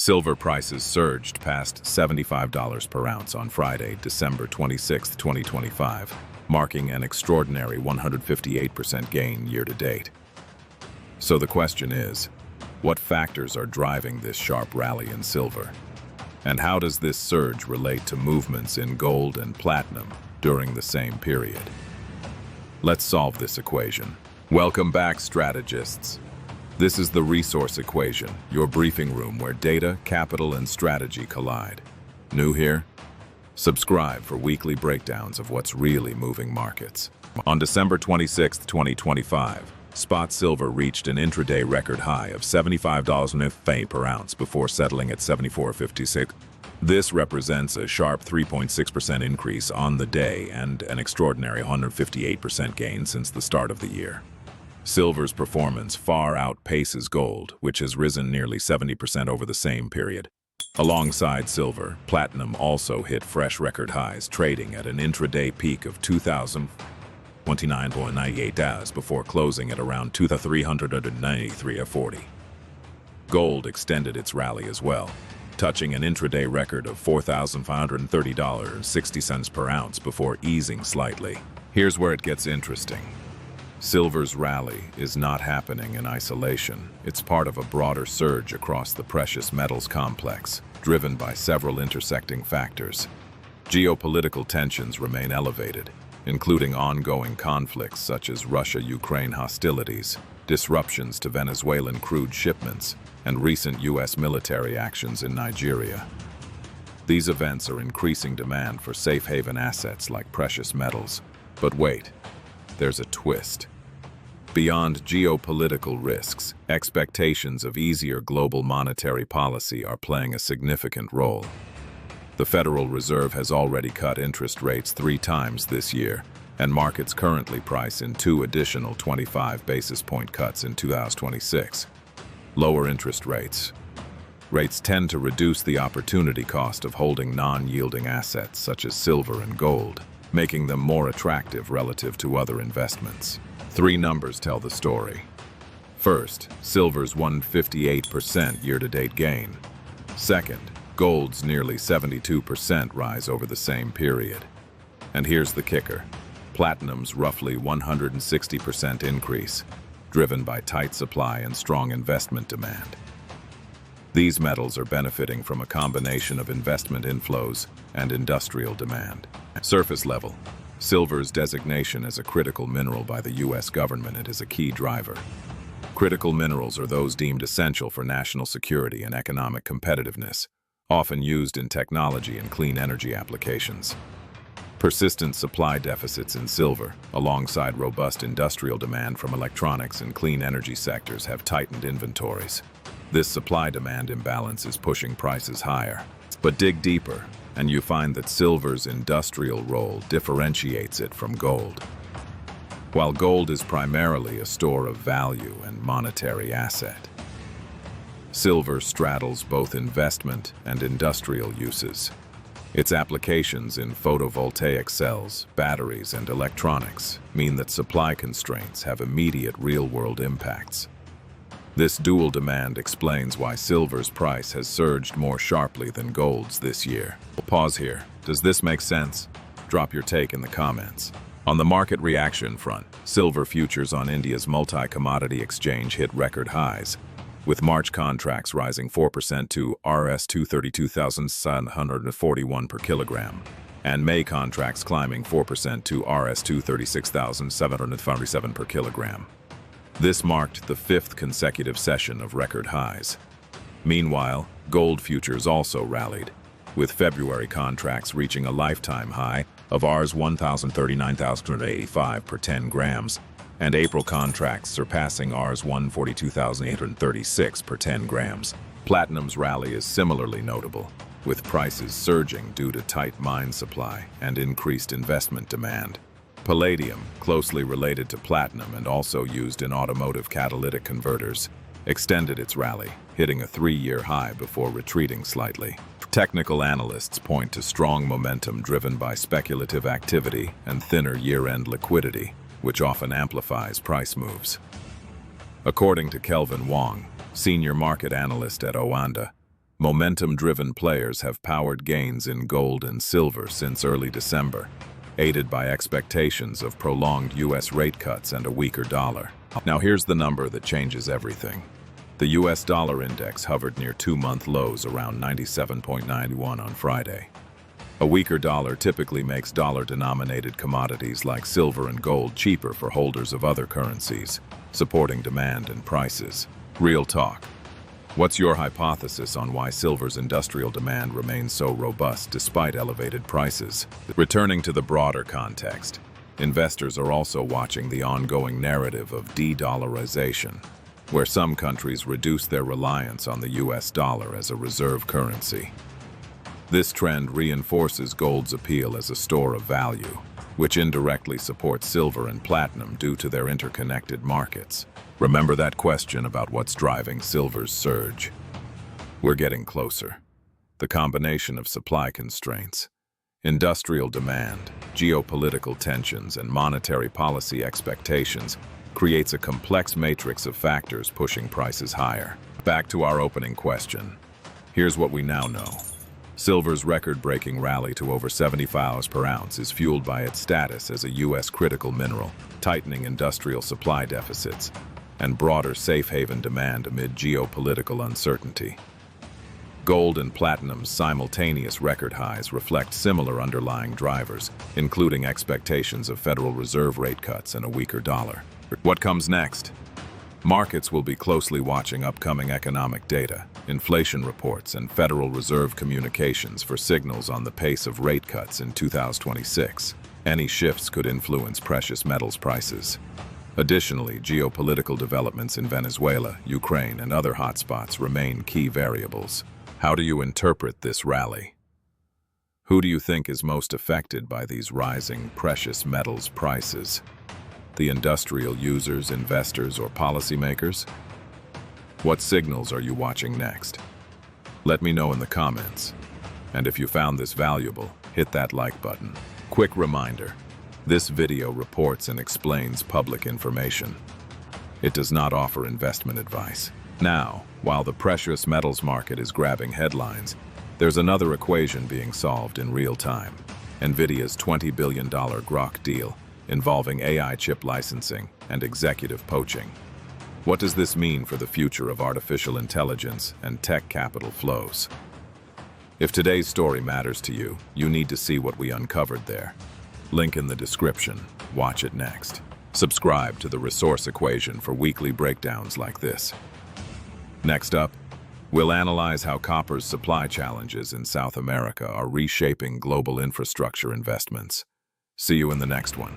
Silver prices surged past $75 per ounce on Friday, December 26, 2025, marking an extraordinary 158% gain year-to-date. So the question is, what factors are driving this sharp rally in silver? And how does this surge relate to movements in gold and platinum during the same period? Let's solve this equation. Welcome back, strategists. This is the Resource Equation, your briefing room where data, capital, and strategy collide. New here? Subscribe for weekly breakdowns of what's really moving markets. On December 26, 2025, spot silver reached an intraday record high of $75 per ounce before settling at $74.56. This represents a sharp 3.6% increase on the day and an extraordinary 158% gain since the start of the year. Silver's performance far outpaces gold, which has risen nearly 70% over the same period. Alongside silver, platinum also hit fresh record highs, trading at an intraday peak of 2,029.98 before closing at around 2,393.40. Gold extended its rally as well, touching an intraday record of $4,530.60 per ounce before easing slightly. Here's where it gets interesting. Silver's rally is not happening in isolation. It's part of a broader surge across the precious metals complex, driven by several intersecting factors. Geopolitical tensions remain elevated, including ongoing conflicts such as Russia-Ukraine hostilities, disruptions to Venezuelan crude shipments, and recent U.S. military actions in Nigeria. These events are increasing demand for safe haven assets like precious metals. But wait, there's a twist. Beyond geopolitical risks, expectations of easier global monetary policy are playing a significant role. The Federal Reserve has already cut interest rates 3 times this year, and markets currently price in 2 additional 25 basis point cuts in 2026. Lower interest rates tend to reduce the opportunity cost of holding non-yielding assets such as silver and gold, making them more attractive relative to other investments. 3 numbers tell the story. First, silver's 158% year-to-date gain. Second, gold's nearly 72% rise over the same period. And here's the kicker. Platinum's roughly 160% increase, driven by tight supply and strong investment demand. These metals are benefiting from a combination of investment inflows and industrial demand. Surface level. Silver's designation as a critical mineral by the U.S. government is a key driver. Critical minerals are those deemed essential for national security and economic competitiveness, often used in technology and clean energy applications. Persistent supply deficits in silver, alongside robust industrial demand from electronics and clean energy sectors, have tightened inventories. This supply-demand imbalance is pushing prices higher. But dig deeper, and you find that silver's industrial role differentiates it from gold. While gold is primarily a store of value and monetary asset, silver straddles both investment and industrial uses. Its applications in photovoltaic cells, batteries, and electronics mean that supply constraints have immediate real-world impacts. This dual demand explains why silver's price has surged more sharply than gold's this year. Pause here. Does this make sense? Drop your take in the comments. On the market reaction front, silver futures on India's multi-commodity exchange hit record highs, with March contracts rising 4% to Rs 232,741 per kilogram, and May contracts climbing 4% to Rs 236,747 per kilogram. This marked the 5th consecutive session of record highs. Meanwhile, gold futures also rallied, with February contracts reaching a lifetime high of Rs 1,039,285 per 10 grams, and April contracts surpassing Rs 142,836 per 10 grams. Platinum's rally is similarly notable, with prices surging due to tight mine supply and increased investment demand. Palladium, closely related to platinum and also used in automotive catalytic converters, extended its rally, hitting a 3-year high before retreating slightly. Technical analysts point to strong momentum driven by speculative activity and thinner year-end liquidity, which often amplifies price moves. According to Kelvin Wong, senior market analyst at Oanda, Momentum-driven players have powered gains in gold and silver since early December, aided by expectations of prolonged U.S. rate cuts and a weaker dollar. Now here's the number that changes everything. The U.S. dollar index hovered near two-month lows around 97.91 on Friday. A weaker dollar typically makes dollar-denominated commodities like silver and gold cheaper for holders of other currencies, supporting demand and prices. Real talk. What's your hypothesis on why silver's industrial demand remains so robust despite elevated prices? Returning to the broader context, investors are also watching the ongoing narrative of de-dollarization, where some countries reduce their reliance on the U.S. dollar as a reserve currency. This trend reinforces gold's appeal as a store of value, which indirectly supports silver and platinum due to their interconnected markets. Remember that question about what's driving silver's surge? We're getting closer. The combination of supply constraints, industrial demand, geopolitical tensions, and monetary policy expectations creates a complex matrix of factors pushing prices higher. Back to our opening question. Here's what we now know. Silver's record-breaking rally to over $75 per ounce is fueled by its status as a U.S. critical mineral, tightening industrial supply deficits, and broader safe haven demand amid geopolitical uncertainty. Gold and platinum's simultaneous record highs reflect similar underlying drivers, including expectations of Federal Reserve rate cuts and a weaker dollar. What comes next? Markets will be closely watching upcoming economic data, inflation reports, and Federal Reserve communications for signals on the pace of rate cuts in 2026. Any shifts could influence precious metals prices. Additionally, geopolitical developments in Venezuela, Ukraine, and other hotspots remain key variables. How do you interpret this rally? Who do you think is most affected by these rising precious metals prices? The industrial users, investors, or policymakers? What signals are you watching next? Let me know in the comments. And if you found this valuable, hit that like button. Quick reminder, this video reports and explains public information. It does not offer investment advice. Now, while the precious metals market is grabbing headlines, there's another equation being solved in real time. NVIDIA's $20 billion Grok deal, involving AI chip licensing and executive poaching. What does this mean for the future of artificial intelligence and tech capital flows? If today's story matters to you, you need to see what we uncovered there. Link in the description. Watch it next. Subscribe to the Resource Equation for weekly breakdowns like this. Next up, we'll analyze how copper's supply challenges in South America are reshaping global infrastructure investments. See you in the next one.